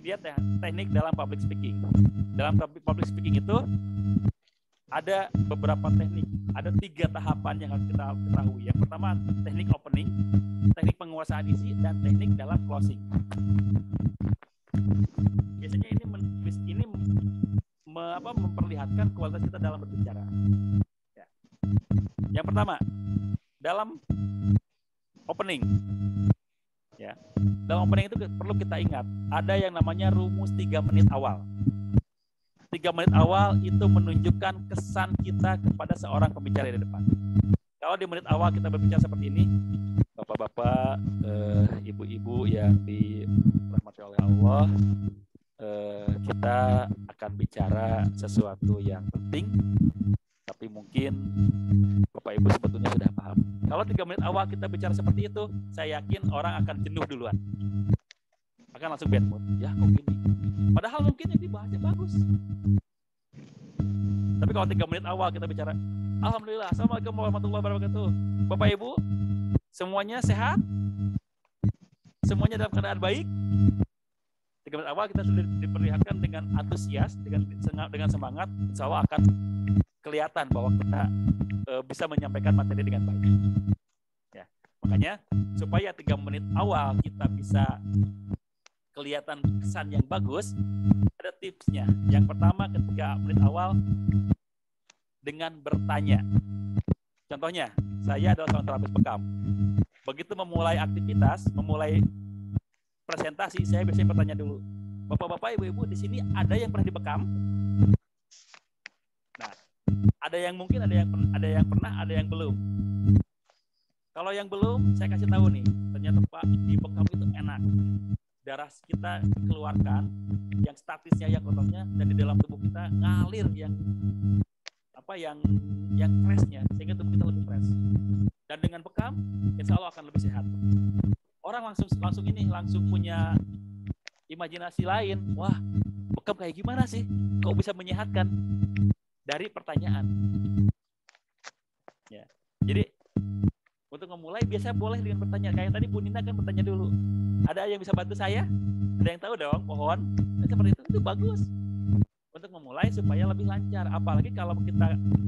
dia teknik dalam public speaking. Dalam public speaking itu ada beberapa teknik, ada 3 tahapan yang harus kita ketahui. Yang pertama teknik opening, teknik penguasaan isi, dan teknik dalam closing. Biasanya ini memperlihatkan kualitas kita dalam berbicara. Ya. Yang pertama, dalam opening. Ya. Dalam opening itu perlu kita ingat, ada yang namanya rumus 3 menit awal. 3 menit awal itu menunjukkan kesan kita kepada seorang pembicara di depan. Kalau di menit awal kita berbicara seperti ini, bapak-bapak, ibu-ibu yang dirahmati oleh Allah, kita akan bicara sesuatu yang penting, tapi mungkin Bapak Ibu sebetulnya sudah paham. Kalau 3 menit awal kita bicara seperti itu, saya yakin orang akan jenuh duluan. Akan langsung bad mood. Ya, kok gini? Padahal mungkin ini bahasanya bagus. Tapi kalau 3 menit awal kita bicara, Alhamdulillah, Assalamualaikum warahmatullahi wabarakatuh. Bapak Ibu, semuanya sehat? Semuanya dalam keadaan baik? 3 menit awal kita sudah diperlihatkan dengan antusias, dengan semangat, insya Allah akan kelihatan bahwa kita bisa menyampaikan materi dengan baik. Ya, makanya supaya 3 menit awal kita bisa kelihatan kesan yang bagus, ada tipsnya. Yang pertama, ketika menit awal dengan bertanya. Contohnya, saya adalah seorang terapis bekam. Begitu memulai aktivitas, memulai presentasi, saya biasanya bertanya dulu, bapak-bapak, ibu-ibu di sini ada yang pernah dibekam? Nah, ada yang mungkin, ada yang pernah, ada yang belum. Kalau yang belum, saya kasih tahu nih, ternyata Pak, di bekam itu enak. Darah kita keluarkan, yang statisnya, yang kotornya, dan di dalam tubuh kita ngalir yang freshnya, sehingga tubuh kita lebih fresh. Dan dengan bekam, insya Allah akan lebih sehat. Orang langsung punya imajinasi lain. Wah, bekam kayak gimana sih? Kok bisa menyehatkan? Dari pertanyaan. Ya. Jadi untuk memulai biasa boleh dengan bertanya. Kayak tadi Bu Nina kan bertanya dulu. Ada yang bisa bantu saya? Ada yang tahu dong? Mohon. Nah, seperti itu bagus. Untuk memulai supaya lebih lancar. Apalagi kalau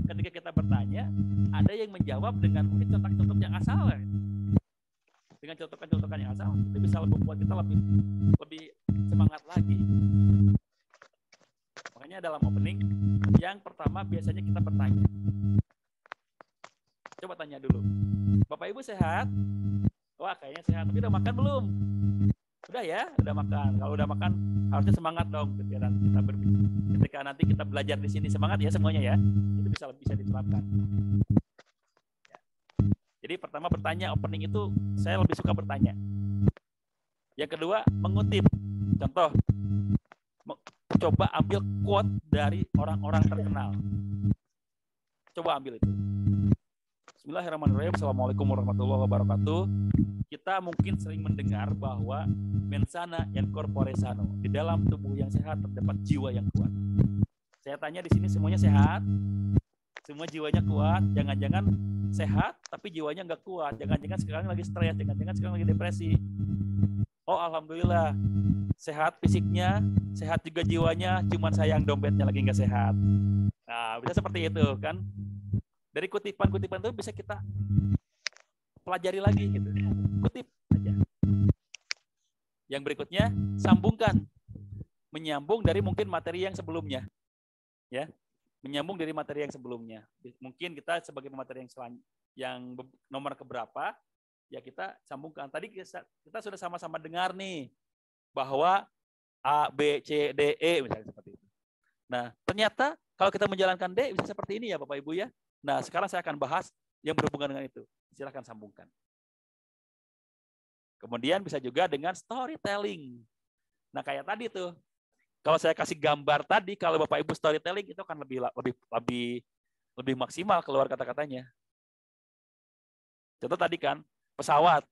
ketika kita bertanya, ada yang menjawab dengan mungkin contoh-contoh yang asal. Dengan contoh-contoh yang asal, itu bisa membuat kita lebih semangat lagi. Makanya dalam opening, yang pertama biasanya kita bertanya. Coba tanya dulu. Bapak Ibu sehat? Wah, kayaknya sehat. Tapi udah makan belum? Udah ya, udah makan. Kalau udah makan, harusnya semangat dong. Ketika nanti kita belajar di sini, semangat ya semuanya ya. Itu bisa diterapkan. Jadi pertama bertanya, opening itu saya lebih suka bertanya. Yang kedua, mengutip. Contoh, coba ambil quote dari orang-orang terkenal. Coba ambil itu. Bismillahirrahmanirrahim. Assalamualaikum warahmatullahi wabarakatuh. Kita mungkin sering mendengar bahwa mensana in corpore sano. Di dalam tubuh yang sehat terdapat jiwa yang kuat. Saya tanya di sini semuanya sehat? Semua jiwanya kuat? Jangan-jangan sehat tapi jiwanya nggak kuat. Jangan-jangan sekarang lagi stres, jangan-jangan sekarang lagi depresi. Oh, alhamdulillah. Sehat fisiknya, sehat juga jiwanya, cuman sayang dompetnya lagi nggak sehat. Nah, bisa seperti itu kan. Dari kutipan-kutipan itu bisa kita pelajari lagi gitu. Kutip aja. Yang berikutnya, sambungkan. Menyambung dari mungkin materi yang sebelumnya. Ya. Menyambung dari materi yang sebelumnya. Mungkin kita sebagai pemateri yang nomor keberapa, ya kita sambungkan. Tadi kita sudah sama-sama dengar nih bahwa A, B, C, D, E misalnya seperti itu. Nah, ternyata kalau kita menjalankan D bisa seperti ini ya Bapak Ibu ya. Nah, sekarang saya akan bahas yang berhubungan dengan itu. Silakan sambungkan. Kemudian bisa juga dengan storytelling. Nah, kayak tadi tuh. Kalau saya kasih gambar tadi, kalau Bapak Ibu storytelling itu akan lebih maksimal keluar kata-katanya. Contoh tadi kan, pesawat.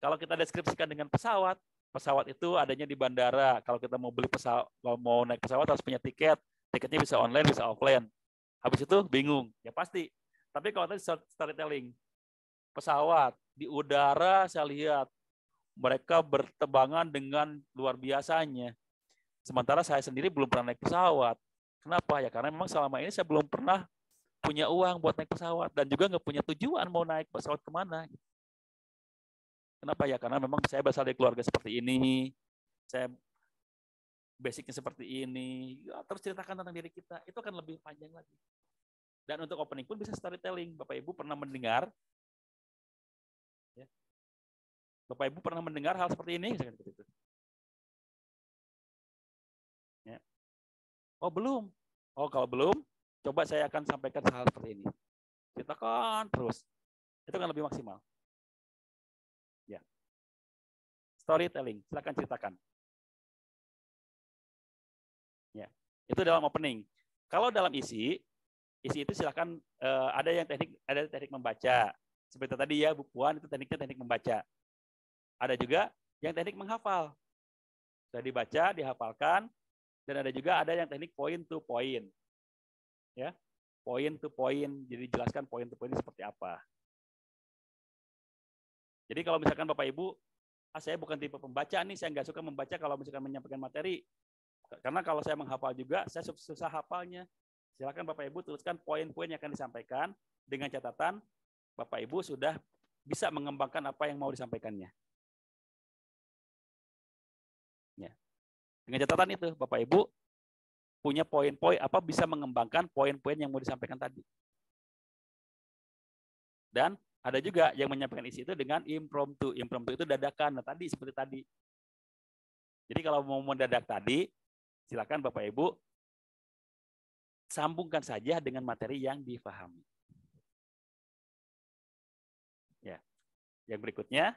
Kalau kita deskripsikan dengan pesawat itu adanya di bandara. Kalau kita mau mau naik pesawat harus punya tiket. Tiketnya bisa online, bisa offline. Habis itu bingung, ya pasti. Tapi kalau tadi storytelling, pesawat di udara saya lihat mereka berterbangan dengan luar biasanya. Sementara saya sendiri belum pernah naik pesawat. Kenapa? Ya karena memang selama ini saya belum pernah punya uang buat naik pesawat dan juga nggak punya tujuan mau naik pesawat kemana. Kenapa ya? Karena memang saya berasal dari keluarga seperti ini, saya basicnya seperti ini. Ya, terus ceritakan tentang diri kita, itu akan lebih panjang lagi. Dan untuk opening pun bisa storytelling. Bapak Ibu pernah mendengar, ya, Bapak Ibu pernah mendengar hal seperti ini? Ya. Oh belum. Oh kalau belum, coba saya akan sampaikan hal seperti ini. Ceritakan terus, itu akan lebih maksimal. Ya. Storytelling, silakan ceritakan. Ya. Itu dalam opening. Kalau dalam isi itu silakan ada teknik membaca. Seperti tadi ya, Bu Puan itu tekniknya teknik membaca. Ada juga yang teknik menghafal. Sudah dibaca, dihafalkan, dan ada juga yang teknik point to point. Ya. Point to point, jadi jelaskan point to point seperti apa. Jadi kalau misalkan Bapak Ibu, saya bukan tipe pembaca nih, saya nggak suka membaca kalau misalkan menyampaikan materi. Karena kalau saya menghafal juga, saya susah hafalnya. Silakan Bapak Ibu tuliskan poin-poin yang akan disampaikan dengan catatan Bapak Ibu sudah bisa mengembangkan apa yang mau disampaikannya. Ya. Dengan catatan itu, Bapak Ibu punya poin-poin apa bisa mengembangkan poin-poin yang mau disampaikan tadi. Dan ada juga yang menyampaikan isi itu dengan impromptu. Impromptu itu dadakan. Nah, tadi seperti tadi. Jadi kalau mau mendadak tadi, silakan Bapak Ibu sambungkan saja dengan materi yang difahami. Ya. Yang berikutnya,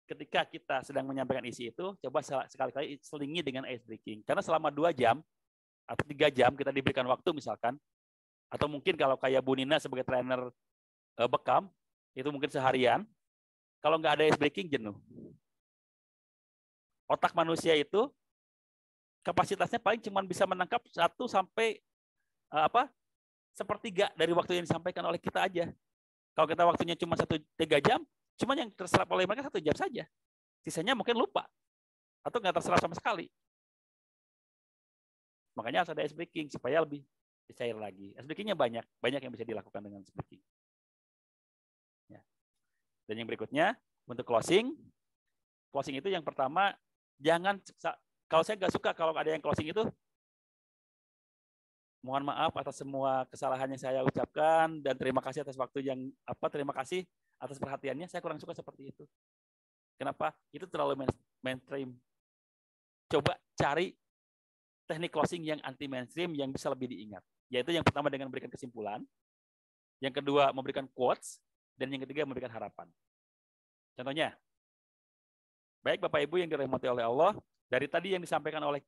ketika kita sedang menyampaikan isi itu, coba sekali-kali selingi dengan ice breaking. Karena selama 2 jam atau 3 jam kita diberikan waktu misalkan, atau mungkin kalau kayak Bu Nina sebagai trainer bekam, itu mungkin seharian, kalau nggak ada ice breaking jenuh. Otak manusia itu kapasitasnya paling cuma bisa menangkap 1 sampai sepertiga dari waktu yang disampaikan oleh kita aja. Kalau kita waktunya cuma 3 jam, cuma yang terserap oleh mereka 1 jam saja. Sisanya mungkin lupa atau nggak terserap sama sekali. Makanya harus ada ice breaking supaya lebih cair lagi. Ice breakingnya banyak yang bisa dilakukan dengan ice breaking. Ya. Dan yang berikutnya untuk closing itu yang pertama jangan, kalau saya nggak suka kalau ada yang closing itu, mohon maaf atas semua kesalahan yang saya ucapkan dan terima kasih atas waktu terima kasih atas perhatiannya. Saya kurang suka seperti itu. Kenapa? Itu terlalu mainstream. Coba cari teknik closing yang anti mainstream yang bisa lebih diingat. Yaitu yang pertama dengan memberikan kesimpulan, yang kedua memberikan quotes, dan yang ketiga memberikan harapan. Contohnya, baik Bapak Ibu yang dirahmati oleh Allah, dari tadi yang disampaikan oleh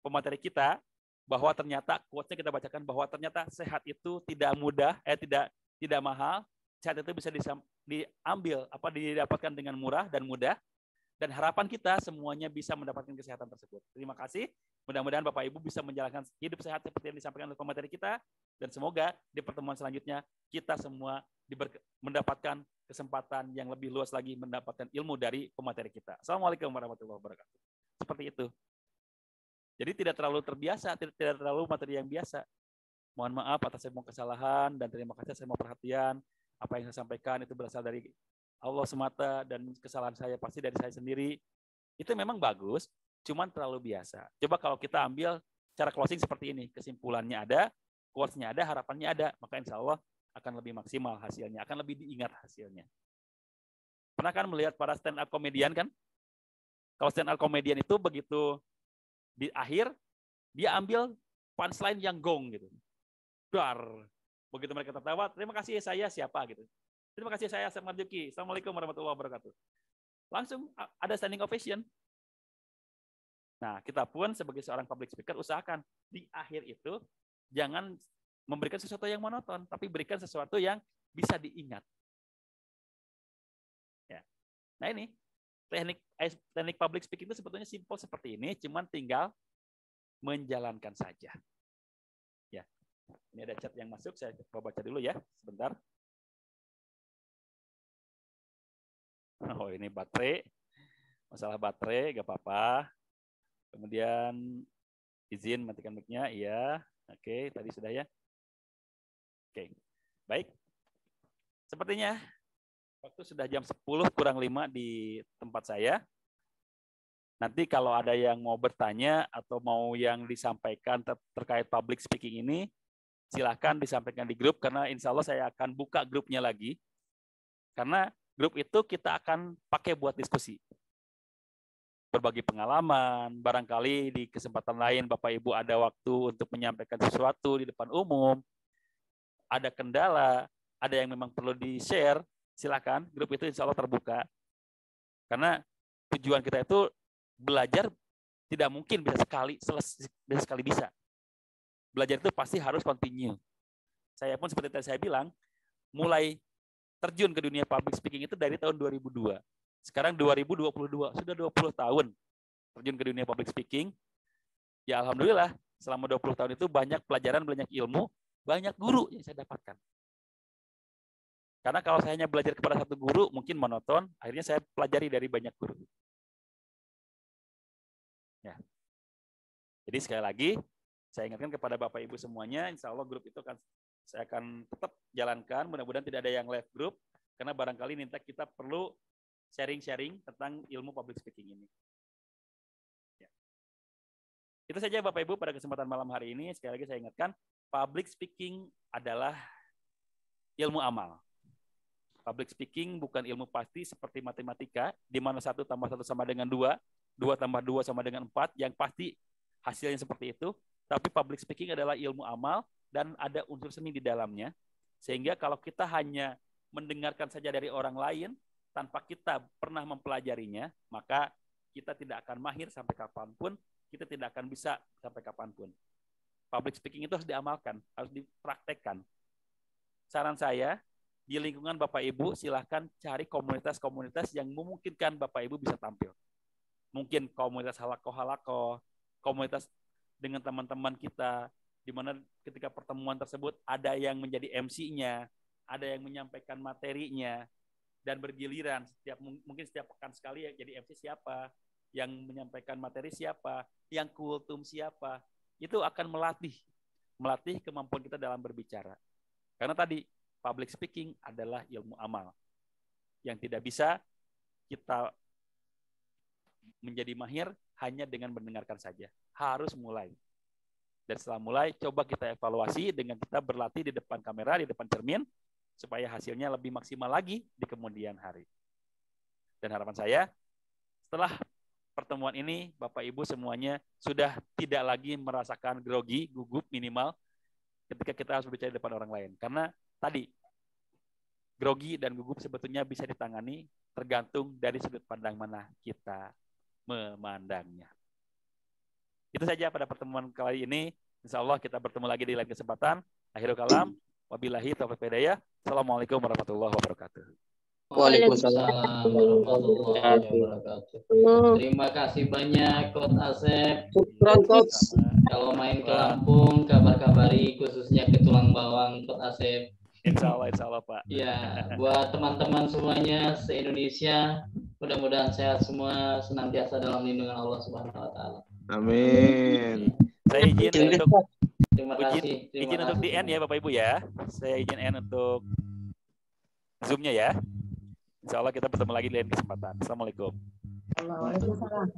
pemateri kita, bahwa ternyata quotes-nya kita bacakan bahwa ternyata sehat itu tidak mudah, tidak mahal, sehat itu bisa diambil, didapatkan dengan murah dan mudah, dan harapan kita semuanya bisa mendapatkan kesehatan tersebut. Terima kasih. Mudah-mudahan Bapak Ibu bisa menjalankan hidup sehat seperti yang disampaikan oleh pemateri kita, dan semoga di pertemuan selanjutnya kita semua mendapatkan kesempatan yang lebih luas lagi mendapatkan ilmu dari pemateri kita. Assalamualaikum warahmatullahi wabarakatuh. Seperti itu. Jadi tidak terlalu terbiasa, tidak terlalu materi yang biasa. Mohon maaf atas semua kesalahan dan terima kasih atas semua perhatian. Apa yang saya sampaikan itu berasal dari Allah semata dan kesalahan saya pasti dari saya sendiri. Itu memang bagus, cuman terlalu biasa. Coba kalau kita ambil cara closing seperti ini, kesimpulannya ada, quotes-nya ada, harapannya ada, maka insya Allah akan lebih maksimal hasilnya, akan lebih diingat hasilnya. Pernah kan melihat para stand up komedian kan? Kalau stand up komedian itu begitu di akhir, dia ambil punchline yang gong gitu. Dar. Begitu mereka tertawa, terima kasih saya siapa gitu. Terima kasih saya Asep Marjuki. Assalamualaikum warahmatullahi wabarakatuh. Langsung ada standing ovation. Nah, kita pun sebagai seorang public speaker usahakan di akhir itu jangan memberikan sesuatu yang monoton, tapi berikan sesuatu yang bisa diingat. Ya. Nah ini teknik public speaking itu sebetulnya simpel seperti ini, cuman tinggal menjalankan saja. Ya, ini ada chat yang masuk, saya coba baca dulu ya, sebentar. Oh ini baterai, masalah baterai, gak apa-apa. Kemudian izin matikan mic-nya, iya. Oke, tadi sudah ya. Oke, baik. Sepertinya waktu sudah jam 10 kurang 5 di tempat saya. Nanti kalau ada yang mau bertanya atau mau yang disampaikan terkait public speaking ini, silahkan disampaikan di grup, karena insya Allah saya akan buka grupnya lagi. Karena grup itu kita akan pakai buat diskusi. Berbagi pengalaman, barangkali di kesempatan lain Bapak Ibu ada waktu untuk menyampaikan sesuatu di depan umum, ada kendala, ada yang memang perlu di-share, silakan, grup itu insya Allah terbuka. Karena tujuan kita itu belajar tidak mungkin bisa sekali bisa. Belajar itu pasti harus continue. Saya pun seperti tadi saya bilang, mulai terjun ke dunia public speaking itu dari tahun 2002. Sekarang 2022, sudah 20 tahun terjun ke dunia public speaking. Ya alhamdulillah, selama 20 tahun itu banyak pelajaran, banyak ilmu, banyak guru yang saya dapatkan. Karena kalau saya hanya belajar kepada satu guru, mungkin monoton, akhirnya saya pelajari dari banyak guru. Ya. Jadi sekali lagi, saya ingatkan kepada Bapak Ibu semuanya, insya Allah grup itu saya akan tetap jalankan, mudah-mudahan tidak ada yang left group, karena barangkali nanti kita perlu sharing-sharing tentang ilmu public speaking ini. Ya. Itu saja Bapak Ibu pada kesempatan malam hari ini. Sekali lagi saya ingatkan, public speaking adalah ilmu amal. Public speaking bukan ilmu pasti seperti matematika, di mana 1 + 1 sama dengan 2, 2 + 2 sama dengan 4, yang pasti hasilnya seperti itu. Tapi public speaking adalah ilmu amal dan ada unsur seni di dalamnya. Sehingga kalau kita hanya mendengarkan saja dari orang lain, tanpa kita pernah mempelajarinya, maka kita tidak akan mahir sampai kapanpun, kita tidak akan bisa sampai kapanpun. Public speaking itu harus diamalkan, harus dipraktekkan. Saran saya, di lingkungan Bapak Ibu, silahkan cari komunitas-komunitas yang memungkinkan Bapak Ibu bisa tampil. Mungkin komunitas halako-halako, komunitas dengan teman-teman kita, di mana ketika pertemuan tersebut ada yang menjadi MC-nya, ada yang menyampaikan materinya, dan bergiliran mungkin setiap pekan sekali ya, jadi MC siapa, yang menyampaikan materi siapa, yang kultum siapa, itu akan melatih kemampuan kita dalam berbicara. Karena tadi public speaking adalah ilmu amal yang tidak bisa kita menjadi mahir hanya dengan mendengarkan saja. Harus mulai. Dan setelah mulai, coba kita evaluasi dengan kita berlatih di depan kamera, di depan cermin, supaya hasilnya lebih maksimal lagi di kemudian hari. Dan harapan saya, setelah pertemuan ini, Bapak Ibu semuanya sudah tidak lagi merasakan grogi, gugup minimal, ketika kita harus berbicara di depan orang lain. Karena tadi, grogi dan gugup sebetulnya bisa ditangani tergantung dari sudut pandang mana kita memandangnya. Itu saja pada pertemuan kali ini. Insya Allah kita bertemu lagi di lain kesempatan. Akhirul kalam. Wabillahi taufiq hidayah. Assalamualaikum warahmatullahi wabarakatuh. Waalaikumsalam warahmatullahi wabarakatuh. Terima kasih banyak Coach Asep. Kalau main ke Lampung, kabar-kabari khususnya ke Tulang Bawang Coach Asep. Insya Allah Pak. Ya, buat teman-teman semuanya se-Indonesia, mudah-mudahan sehat semua, senantiasa dalam lindungan Allah Subhanahu Wa Taala. Amin. Saya izin untuk Terima kasih. Izin untuk di end ya Bapak Ibu ya. Saya izin end untuk Zoom-nya ya. Insya Allah kita bertemu lagi di lain kesempatan. Assalamualaikum. Waalaikumsalam.